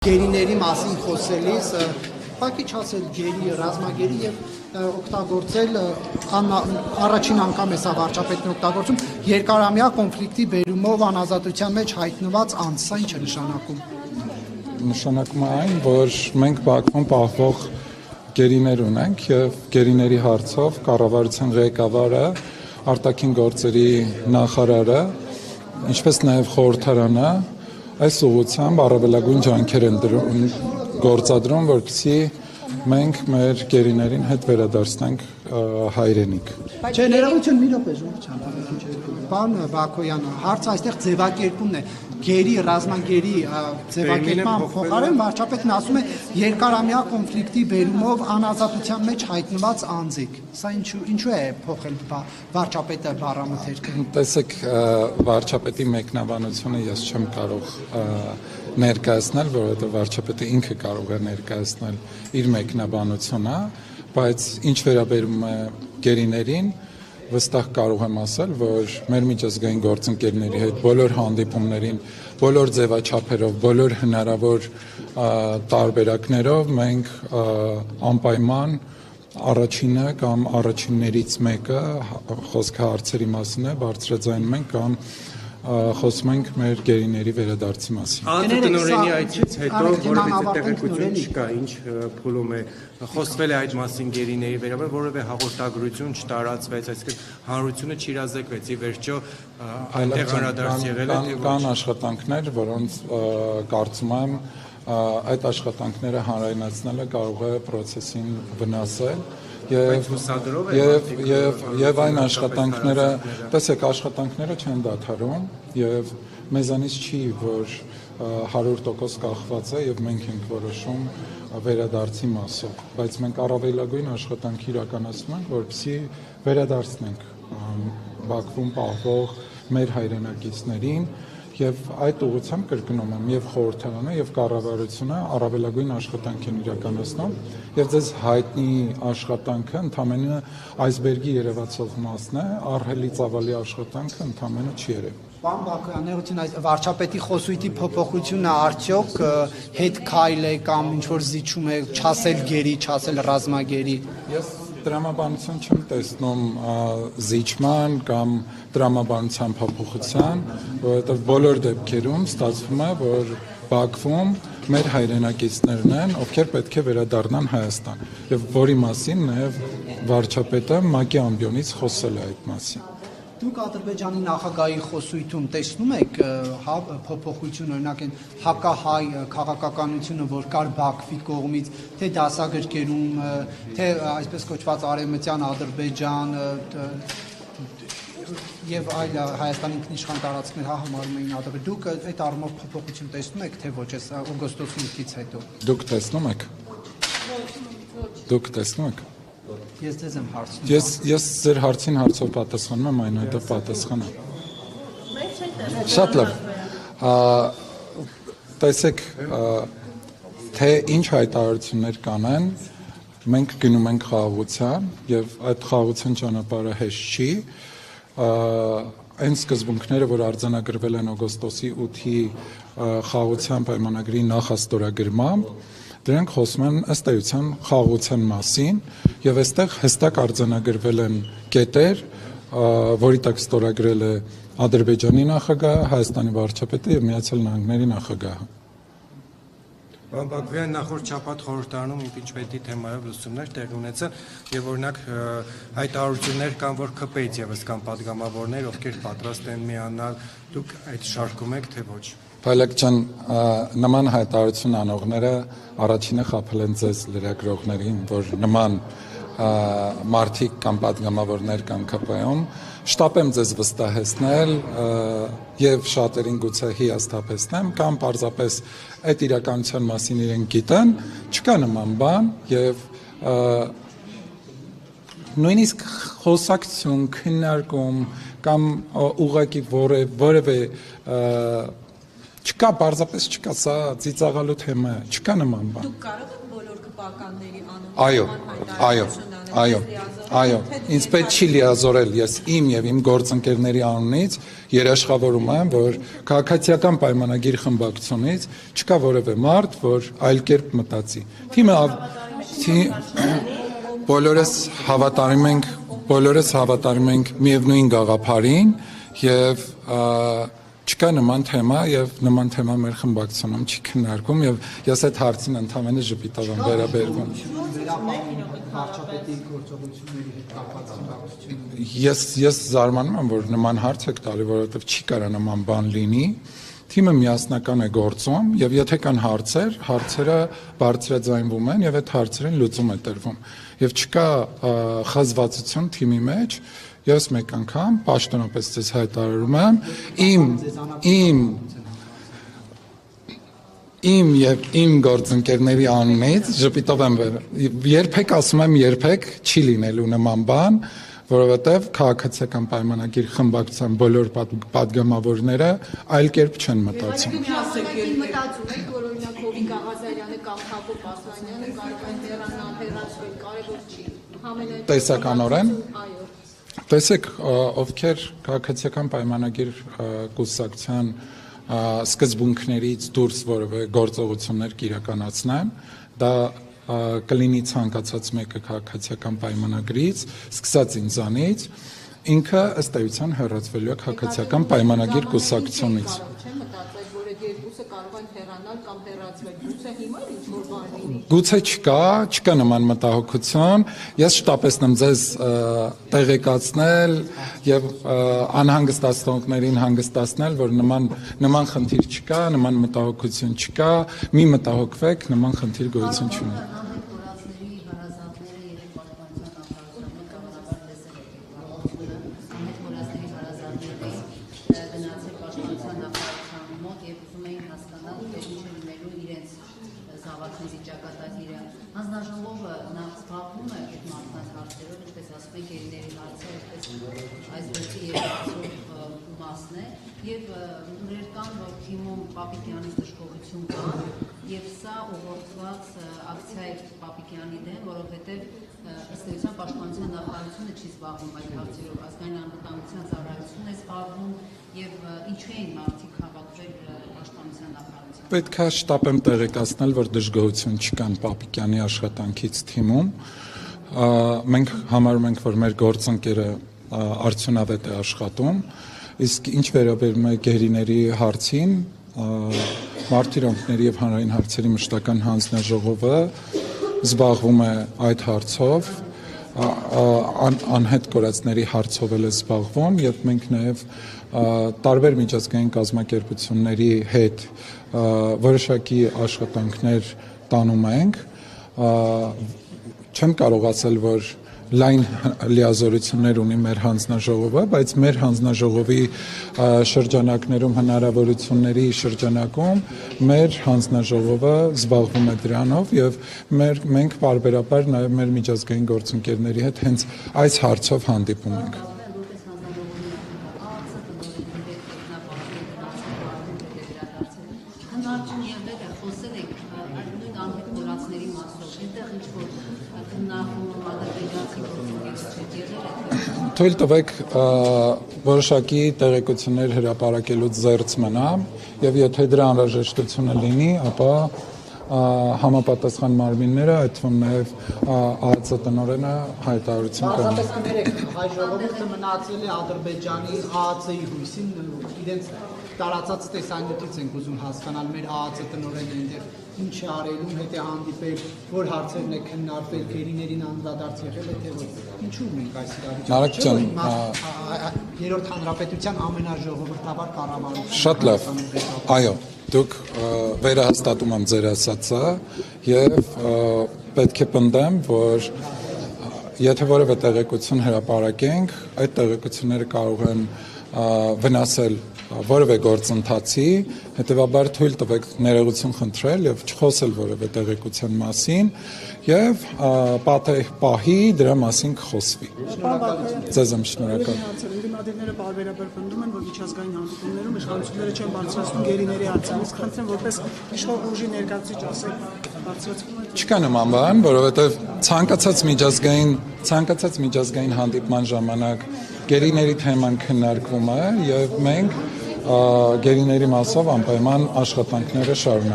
Գերիների մասին խոսելիս ուղղակի չասել գերի, ռազմագերի եւ օգտագործել առաջին անգամ է սա վարչապետն օգտագործում երկարամյա կոնֆլիկտի բերումով անազատության մեջ հայտնված անձ, սա ինչ է նշանակում։ Նշանակում է այն, որ մենք Բաքվում պահվող գերիներ ունենք եւ գերիների հարցով կառավարության ղեկավարը, արտաքին գործերի նախարարը, ինչպես նաեւ խորհրդարանը այս ուղղությամբ առավելագույն ջանքեր են գործադրում, որպեսզի մենք մեր գերիներին հետ վերադարձնենք հայրենիք։ Չէ, ներողություն մի րոպե, Պարոն Բակոյանը, հարցը այստեղ ձևակերպումն է, գերի, ռազմագերի ձևակերպման փոխարեն վարչապետն ասում է երկարամյա կոնֆլիկտի բերումով անազատության մեջ հայտնված անձիկ։ Սա ինչու է փոխել վարչապետը բառամթերքը։ Տեսեք, վարչապետի մեկնաբանությունը ես չեմ կարող ներկայացնել, որովհետև վարչապետը ինքը կարող է ներկայացնել իր մեկնաբանությունը, բայց ինչ վերաբերում է գերիներին, վստահ կարող եմ ասել, որ մեր միջազգային գործընկերների հետ բոլոր հանդիպումներին, բոլոր ձևաչափերով, բոլոր հնարավոր տարբերակներով մենք անպայման առաջինը կամ առաջիններից մեկը խոսքը հարցերի մասին է, բարձրաձայնում ենք կամ խոսում ենք մեր գերիների վերադարձի մասին։ Տնօրենի այցից հետո որևէ տեղեկություն չկա, ինչ փուլում է, խոսվել է այդ մասին գերիների վերաբերյալ, որևէ հաղորդագրություն չտարածվեց, այսինքն հանրությունը չիրազեկվեց, ի վերջո այնտեղ անդրադարձ եղել է։ Կան աշխատանքներ, որոնց կարծում եմ այդ աշխատանքները հանրայնացնելը կարող է process-ին վնասել եւ այն աշխատանքները, տեսեք, աշխատանքները չեն դադարում եւ մեզանից չի, որ 100% կախված է եւ մենք ենք որոշում վերադարձի մասով, բայց մենք առավելագույն աշխատանք իրականացնում ենք, որպեսզի վերադարձնենք Բաքվում պահվող մեր հայրենակիցներին եւ այդ ուղղությամբ կրկնում եմ եւ խորհրդարանը եւ կառավարությունը առավելագույն աշխատանք են իրականացնում եւ ձեզ հայտնի աշխատանքը ընդամենը այսբերգի երևացող մասն է, ահռելի ծավալի աշխատանքը ընդամենը չի երևում։ Պարոն Բակոյան, ներողություն, այս վարչապետի խոսույթի փոփոխությունը արդյոք հետ քայլ է կամ ինչ որ զիջում է չասել գերի, չասել ռազմագերի։ Ես դրամաբանություն չեմ տեսնում զիջման կամ դրամաբանության փոփոխության, որովհետև բոլոր դեպքերում ստացվում է, որ Բաքվում մեր հայրենակիցներն են, ովքեր պետք է վերադառնան Հայաստան, եւ որի մասին նաեւ վարչապետը ՄԱԿ-ի ամբիոնից խոսել է այդ մասին։ Դուք Ադրբեջանի նախագահի խոսույթում տեսնում եք փոփոխություն, օրինակ այն հակահայ քաղաքականությունը, որ կար Բաքվի կողմից, թե դասագրքերում, թե այսպես կոչված արևմտյան Ադրբեջան եւ այլ Հայաստանի ինքնիշխան տարածքներ համարում էին Ադրբեջան։ Դուք այդ առումով փոփոխություն տեսնում եք, թե ոչ, այս օգոստոսի 8-ից հետո։ Դուք տեսնում եք։ Դուք տեսնում եք։ Ես ձեզ եմ հարցնում։ Ես ձեր հարցին հարցով պատասխանում եմ, այնուհետև պատասխանեմ։ Շատ լավ։ Տեսեք, թե ինչ հայտարարություններ կանեն, մենք գնում ենք խաղաղության եւ այդ խաղաղության ճանապարհը հեշտ չի։ Այն սկզբունքները, որ արձանագրվել են օգոստոսի 8-ի խաղաղության պայմանագրի նախաստորագրմամբ, դրանք խոսում են ըստ էության խաղաղության մասին եւ այստեղ հստակ արձանագրվել են կետեր, որի տակ ստորագրել է Ադրբեջանի նախագահը, Հայաստանի վարչապետը եւ Միացյալ Նահանգների նախագահը։ Պարոն Բակոյան, նախորդ շաբաթ խորհրդարանում իմպիչմենտի թեմայով լուսումներ տեղի ունեցան եւ օրինակ հայտարարություններ կան, որ ԿՊ-ից եւս կան падգամավորներ, ովքեր պատրաստ են միանալ, դուք այդ շարքում եք թե ոչ։ Փայլակ ջան, նման հայտարարություն անողները առաջինը խաբել են ձեզ լրագրողներին, որ նման մարդիկ կամ падգամավորներ կան ԿՊ-ում, շտապ եմ ձեզ վստահեցնել եւ շատերին գուցե հիասթափեցնեմ կամ պարզապես այդ իրականության մասին իրենք գիտեն, չկա նման բան եւ նույնիսկ խոսակցություն, քննարկում կամ ուղղակի որևէ չկա, պարզապես չկա, սա ծիծաղալու թեմա է, չկա նման բան։ Դուք կարող եք բոլոր կպականների անունով Այո, Այո, ինձ պետք չի լիազորել, ես իմ եւ իմ գործընկերների անունից երաշխավորում եմ, որ քաղաքացիական պայմանագիր խմբակցությունից չկա որևէ մարդ, որ այլ կերպ մտածի։ Բոլորս հավատարիմ ենք միևնույն գաղափարին եւ չկա նման թեմա եւ նման թեմա մեր խմբակցությունում չի քննարկվում եւ ես այդ հարցին ընդհանրապես ժպիտով եմ վերաբերվում։ Ես զարմանում եմ, որ նման հարց եք տալի, որովհետեւ չի կարա նման բան լինի։ Թիմը միասնական է գործում եւ եթե կան հարցեր, հարցերը բարձրաձայնվում են եւ այդ հարցերին լուծում է տրվում։ Եվ չկա խզվածություն թիմի մեջ, ես մեկ անգամ պաշտոնապես ձեզ հայտարարում եմ իմ եւ իմ գործընկերների անունից ժպիտով եմ երբեք ասում եմ երբեք չի լինելու նման բան, որովհետեւ քաղաքացիական պայմանագիր խմբակցության բոլոր պատգամավորները այլ կերպ չեն մտածում։ Մտածում եք, որ օրինակ Հովիկ Աղազարյանը կամ Հակոբ Ասլանյանը կարող են հեռանալ, հեռացվել, կարևոր չի։ Տեսականորեն։ Տեսեք, ովքեր քաղաքացիական պայմանագիր կուսակցության սկզբունքներից դուրս որևէ գործողություններ կիրականացնեն, դա կլինի ցանկացած մեկը քաղաքացիական պայմանագրից, սկսած ինձանից, ինքը ըստ էության հեռացվելու է քաղաքացիական պայմանագիր կուսակցությունից։ Գուցե չկա նման մտահոգություն, ես շտապեցնեմ ձեզ տեղեկացնել եւ անհանգստացնողներին հանգստացնել, որ նման խնդիր չկա, նման մտահոգություն չկա, մի մտահոգվեք, նման խնդիր գոյություն չունի։ Հանձնաժողովը նա զբաղվում է այդ մարդկանց հարցերով, ինչպես ասում եք, գերիների հարցեր, այս գործի երկրորդ մասն է, եւ լուրեր կան, որ թիմում Պապիկյանի դժգոհություն կա, եւ սա ուղղորդված ակցիա է Պապիկյանի դեմ, որովհետեւ ըստ էության պաշտպանության նախարարությունը չի զբաղվում այդ հարցերով, ազգային անվտանգության ծառայությունն է զբաղվում եւ ինչու են մարդիկ հավաքվել պաշտպանության նախարարության։ Պետք է շտապեմ տեղեկացնել, որ դժգոհություն չկան Պապիկյանի աշխատանքից թիմում։ Մենք համարում ենք, որ մեր գործընկերը արդյունավետ է աշխատում, իսկ ինչ վերաբերում է գերիների հարցին, Մարդիրոնքների եւ հանրային հարցերի մշտական հանձնաժողովը զբաղվում է այդ հարցով, անհետ կորածների հարցով էլ է զբաղվում եւ մենք նաեւ տարբեր միջազգային կազմակերպությունների հետ որոշակի աշխատանքներ տանում ենք, չեմ կարող ասել, որ լայն լիազորություններ ունի մեր հանձնաժողովը, բայց մեր հանձնաժողովի շրջանակներում հնարավորությունների շրջանակում մեր հանձնաժողովը զբաղվում է դրանով եւ մենք բարբերաբար նաեւ մեր միջազգային գործընկերների հետ հենց այս հարցով հանդիպում ենք։ Թույլ տվեք որոշակի տեղեկություններ հրապարակելուց զերծ մնամ եւ եթե դրա անհրաժեշտությունը լինի, ապա համապատասխան մարմինները, այդ թվում նաեւ ԱԱԾ տնօրենը հայտարարություն կանի։ Պարզապես կներեք, հայ ժողովուրդը մնացել է Ադրբեջանի ԱԱԾ-ի հույսին, իրենց տարածած տեսանկյունից ենք ուզում հասկանալ մեր ԱԱԾ տնօրենը այնտեղ ինչ է արելում, հետ է հանդիպել, որ հարցերն է քննարկվել, գերիներին անդրադարձ եղել է, թե ոչ։ Ինչու մենք այս իրավիճակում երրորդ հանրապետության ամենաժողովրդավար կառավարությունը։ Շատ լավ։ Այո, դուք վերահաստատում եմ ձեր ասածը եւ պետք է պնդեմ, որ եթե որևէ տեղեկություն հրապարակենք, այդ տեղեկությունները կարող են վնասել որևէ գործընթացի, հետեւաբար թույլ տվեք ներողություն խնդրել եւ չխոսել որևէ տեղեկության մասին եւ պատեհ պահի դրա մասին կխոսվի։ Ձեզ եմ շնորհակալ։ Ընդդիմադիրները բարբերաբար պնդում են, որ միջազգային հանդիպումներում իշխանությունները չեն բարձրացնում գերիների հարցը։ Իսկ խնդրեմ, որպես իշխող ուժի ներկայացուցիչ ասեք, բարձրացվում է։ Չկա նման բան, որովհետև ցանկացած միջազգային հանդիպման ժամանակ գերիների թեման քննարկվում է եւ մենք գերիների մասով անպայման աշխատանքները շարունակում